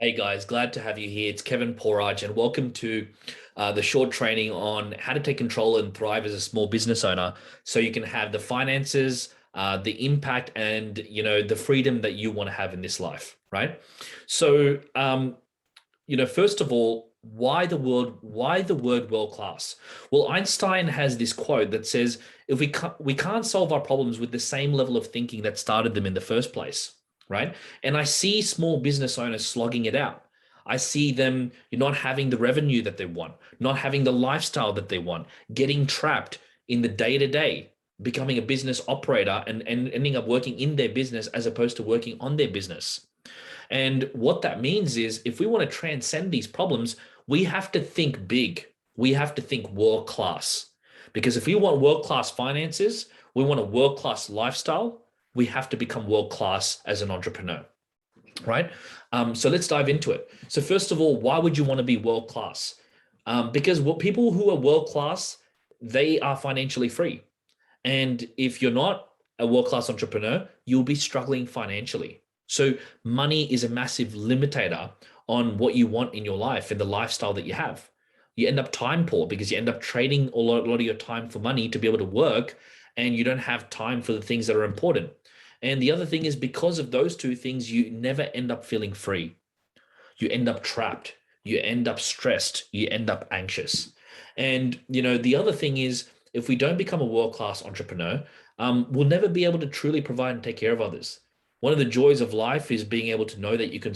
Hey guys, glad to have you here. It's Kevin Poraj, and welcome to the short training on how to take control and thrive as a small business owner, so you can have the finances, the impact, and the freedom that you want to have in this life, right? So, first of all, why the word world class? Well, Einstein has this quote that says, if we can't solve our problems with the same level of thinking that started them in the first place, right? And I see small business owners slogging it out. I see them not having the revenue that they want, not having the lifestyle that they want, getting trapped in the day-to-day, becoming a business operator and ending up working in their business as opposed to working on their business. And what that means is if we want to transcend these problems, we have to think big. We have to think world class. Because if we want world class finances, we want a world class lifestyle, we have to become world class as an entrepreneur, right? So let's dive into it. So, first of all, why would you want to be world class? Because what people who are world class, they are financially free. And if you're not a world-class entrepreneur, you'll be struggling financially. So money is a massive limitator on what you want in your life and the lifestyle that you have. You end up time poor because you end up trading a lot of your time for money to be able to work, and you don't have time for the things that are important. And the other thing is, because of those two things, you never end up feeling free. You end up trapped. You end up stressed. You end up anxious. And the other thing is, if we don't become a world-class entrepreneur, we'll never be able to truly provide and take care of others. One of the joys of life is being able to know that you can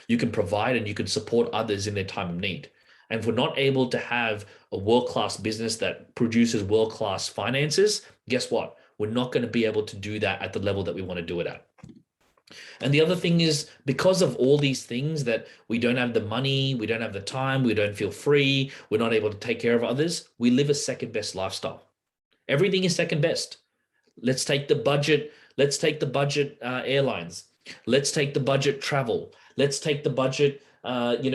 you can provide and you can support others in their time of need. And if we're not able to have a world-class business that produces world-class finances, guess what? We're not going to be able to do that at the level that we want to do it at. And the other thing is, because of all these things, that we don't have the money, we don't have the time, we don't feel free, we're not able to take care of others, we live a second best lifestyle. Everything is second best. Let's take the budget. Let's take the budget airlines. Let's take the budget travel. Let's take the budget,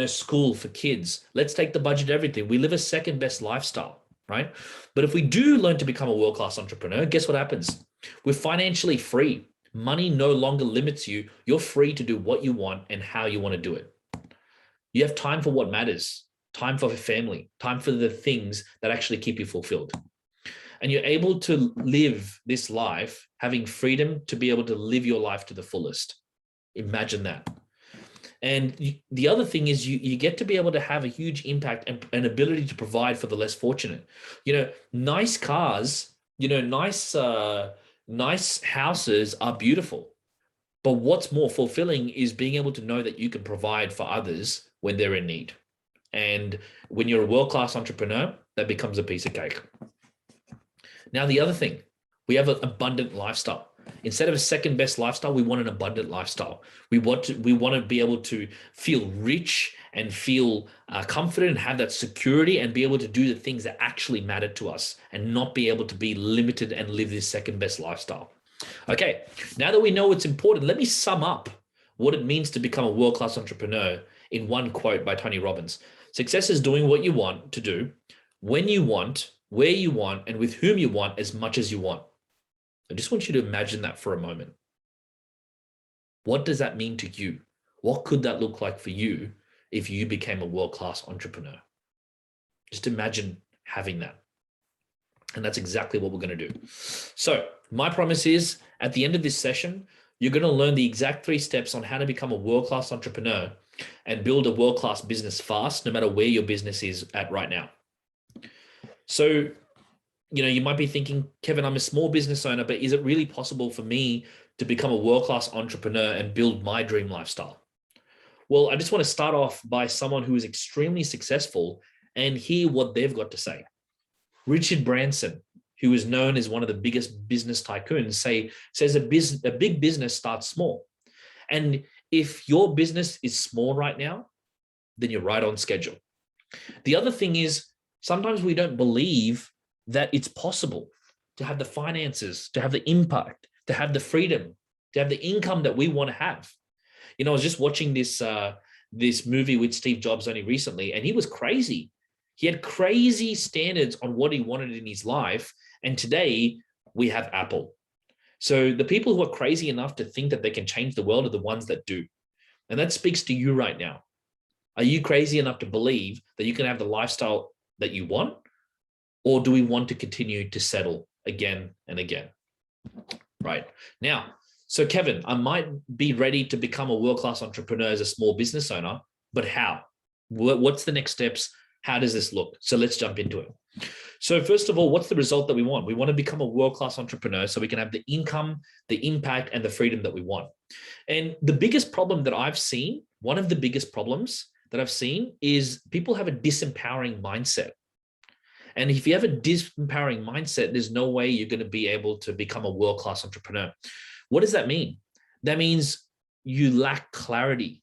school for kids. Let's take the budget everything. We live a second best lifestyle, right? But if we do learn to become a world-class entrepreneur, guess what happens? We're financially free. Money no longer limits you. You're free to do what you want and how you want to do it. You have time for what matters, time for family, time for the things that actually keep you fulfilled. And you're able to live this life having freedom to be able to live your life to the fullest. Imagine that. And the other thing is, you get to be able to have a huge impact and ability to provide for the less fortunate. Nice cars, nice houses are beautiful. But what's more fulfilling is being able to know that you can provide for others when they're in need. And when you're a world-class entrepreneur, that becomes a piece of cake. Now, the other thing, we have an abundant lifestyle. Instead of a second best lifestyle, we want an abundant lifestyle. We want to be able to feel rich and feel confident and have that security and be able to do the things that actually matter to us and not be able to be limited and live this second best lifestyle. Okay, now that we know what's important, let me sum up what it means to become a world-class entrepreneur in one quote by Tony Robbins. Success is doing what you want to do, when you want, where you want, and with whom you want, as much as you want. I just want you to imagine that for a moment. What does that mean to you? What could that look like for you if you became a world-class entrepreneur? Just imagine having that. And that's exactly what we're going to do. So my promise is, at the end of this session, you're going to learn the exact 3 steps on how to become a world-class entrepreneur and build a world-class business fast, no matter where your business is at right now. So, you might be thinking, Kevin, I'm a small business owner, but is it really possible for me to become a world-class entrepreneur and build my dream lifestyle? Well, I just want to start off by someone who is extremely successful and hear what they've got to say. Richard Branson, who is known as one of the biggest business tycoons, says a big business starts small. And if your business is small right now, then you're right on schedule. The other thing is, sometimes we don't believe that it's possible to have the finances, to have the impact, to have the freedom, to have the income that we want to have. I was just watching this movie with Steve Jobs only recently, and he was crazy. He had crazy standards on what he wanted in his life. And today we have Apple. So the people who are crazy enough to think that they can change the world are the ones that do. And that speaks to you right now. Are you crazy enough to believe that you can have the lifestyle that you want? Or do we want to continue to settle again and again? Right now, so Kevin, I might be ready to become a world-class entrepreneur as a small business owner, but how? What's the next steps? How does this look? So let's jump into it. So first of all, what's the result that we want? We want to become a world-class entrepreneur so we can have the income, the impact, and the freedom that we want. And the biggest problem that I've seen, one of the biggest problems that I've seen is people have a disempowering mindset. And if you have a disempowering mindset, there's no way you're going to be able to become a world-class entrepreneur. What does that mean? That means you lack clarity.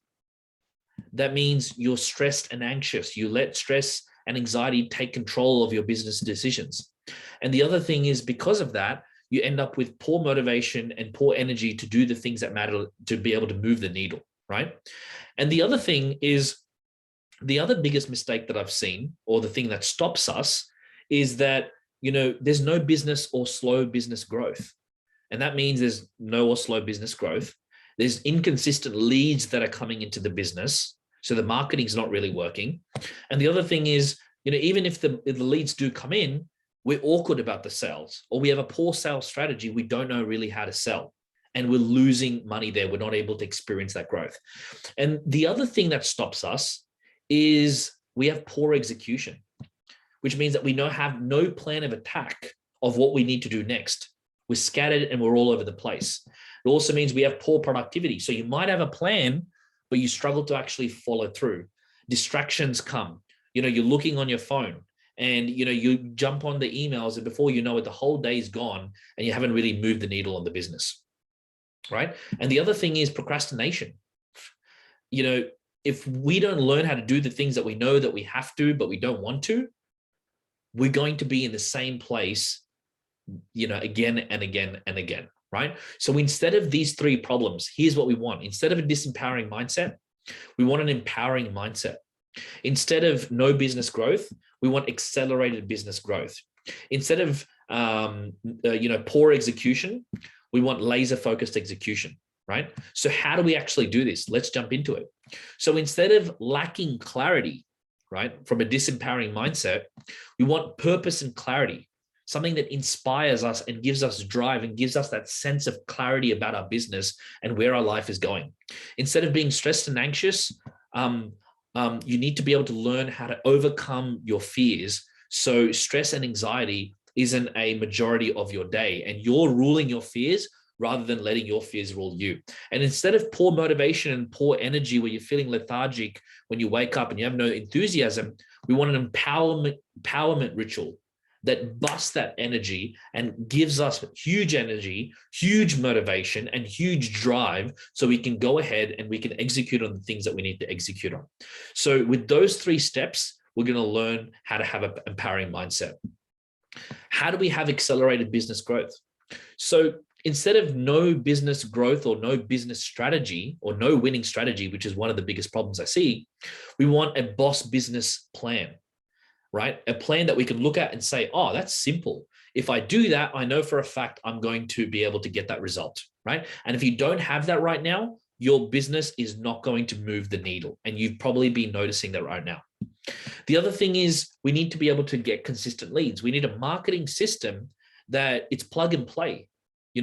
That means you're stressed and anxious. You let stress and anxiety take control of your business decisions. And the other thing is, because of that, you end up with poor motivation and poor energy to do the things that matter, to be able to move the needle, right? And the other thing is, the other biggest mistake that I've seen, or the thing that stops us, is that, there's no business or slow business growth. And that means there's no or slow business growth. There's inconsistent leads that are coming into the business. So the marketing is not really working. And the other thing is, even if the leads do come in, we're awkward about the sales, or we have a poor sales strategy. We don't know really how to sell, and we're losing money there. We're not able to experience that growth. And the other thing that stops us is we have poor execution, which means that we have no plan of attack of what we need to do next. We're scattered and we're all over the place. It also means we have poor productivity. So you might have a plan, but you struggle to actually follow through. Distractions come. You're looking on your phone, and you jump on the emails, and before you know it, the whole day is gone and you haven't really moved the needle on the business, right? And the other thing is procrastination. If we don't learn how to do the things that we know that we have to, but we don't want to, we're going to be in the same place, again and again and again, right? So instead of these three problems, here's what we want. Instead of a disempowering mindset, we want an empowering mindset. Instead of no business growth, we want accelerated business growth. Instead of poor execution, we want laser-focused execution, right? So how do we actually do this? Let's jump into it. So instead of lacking clarity, right, from a disempowering mindset, we want purpose and clarity, something that inspires us and gives us drive and gives us that sense of clarity about our business and where our life is going. Instead of being stressed and anxious, you need to be able to learn how to overcome your fears. So stress and anxiety isn't a majority of your day, and you're ruling your fears rather than letting your fears rule you. And instead of poor motivation and poor energy, where you're feeling lethargic when you wake up and you have no enthusiasm, we want an empowerment ritual that busts that energy and gives us huge energy, huge motivation, and huge drive, so we can go ahead and we can execute on the things that we need to execute on. So with those three steps, we're going to learn how to have an empowering mindset. How do we have accelerated business growth? So instead of no business growth or no business strategy or no winning strategy, which is one of the biggest problems I see, we want a boss business plan, right? A plan that we can look at and say, oh, that's simple. If I do that, I know for a fact I'm going to be able to get that result, right? And if you don't have that right now, your business is not going to move the needle. And you've probably been noticing that right now. The other thing is, we need to be able to get consistent leads. We need a marketing system that it's plug and play. You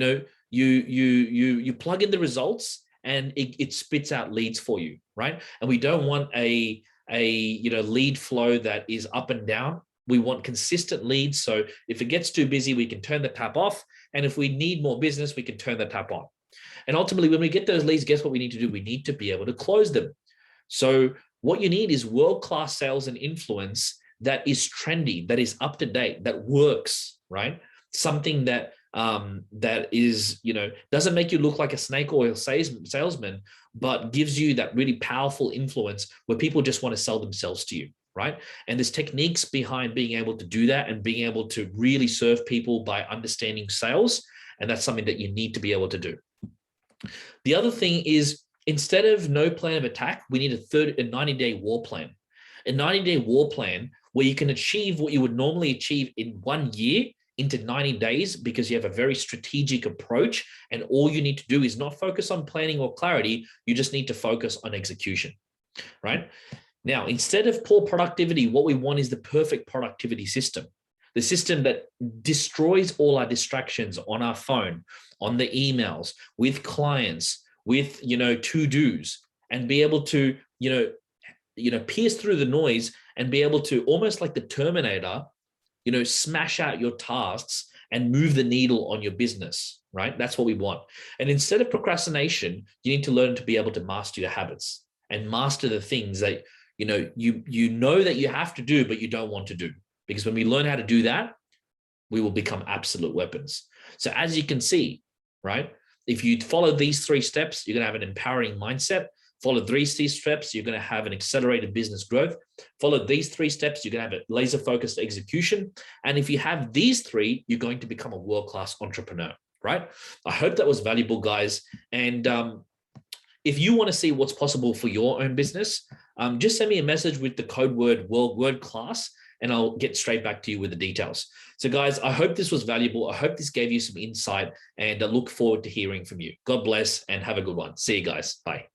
plug in the results and it spits out leads for you, right? And we don't want a lead flow that is up and down. We want consistent leads. So if it gets too busy, we can turn the tap off. And if we need more business, we can turn the tap on. And ultimately, when we get those leads, guess what we need to do? We need to be able to close them. So what you need is world-class sales and influence that is trendy, that is up to date, that works, right? Something that is, doesn't make you look like a snake oil salesman, but gives you that really powerful influence where people just want to sell themselves to you, right? And there's techniques behind being able to do that and being able to really serve people by understanding sales. And that's something that you need to be able to do. The other thing is, instead of no plan of attack, we need a 90-day war plan. A 90-day war plan where you can achieve what you would normally achieve in 1 year into 90 days because you have a very strategic approach, and all you need to do is not focus on planning or clarity. You just need to focus on execution, right? Now, instead of poor productivity, what we want is the perfect productivity system, the system that destroys all our distractions on our phone, on the emails, with clients, with, to-dos, and be able to, pierce through the noise and be able to, almost like the Terminator, smash out your tasks and move the needle on your business, right? That's what we want. And instead of procrastination, you need to learn to be able to master your habits and master the things that, you know that you have to do, but you don't want to do. Because when we learn how to do that, we will become absolute weapons. So as you can see, right, if you follow these 3 steps, you're going to have an empowering mindset. Follow these 3 steps, you're going to have an accelerated business growth. Follow these 3 steps, you're going to have a laser-focused execution. And if you have these 3, you're going to become a world-class entrepreneur, right? I hope that was valuable, guys. And if you want to see what's possible for your own business, just send me a message with the code word word class, and I'll get straight back to you with the details. So guys, I hope this was valuable. I hope this gave you some insight, and I look forward to hearing from you. God bless and have a good one. See you guys. Bye.